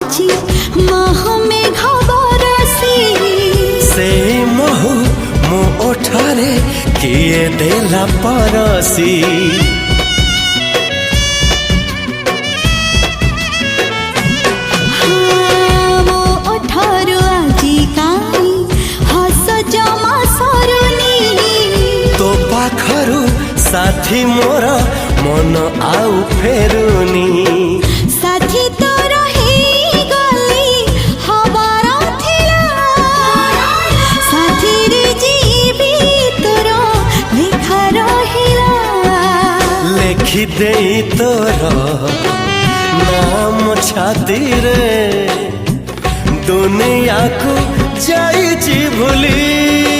আজি মাহ মেঘ বরসি से महु मो ओठारे किए देला परसी মো ওঠরু আজি কাই হস জমা সরুনি तो पाखरु साथी मोर मन आउ फेरुनी साथी तोर गली हबार थिला साथी रे जीवी तोर लेखा रहिला लेखि देई तोर नाम छाती रे दुनिया को जाई भूली।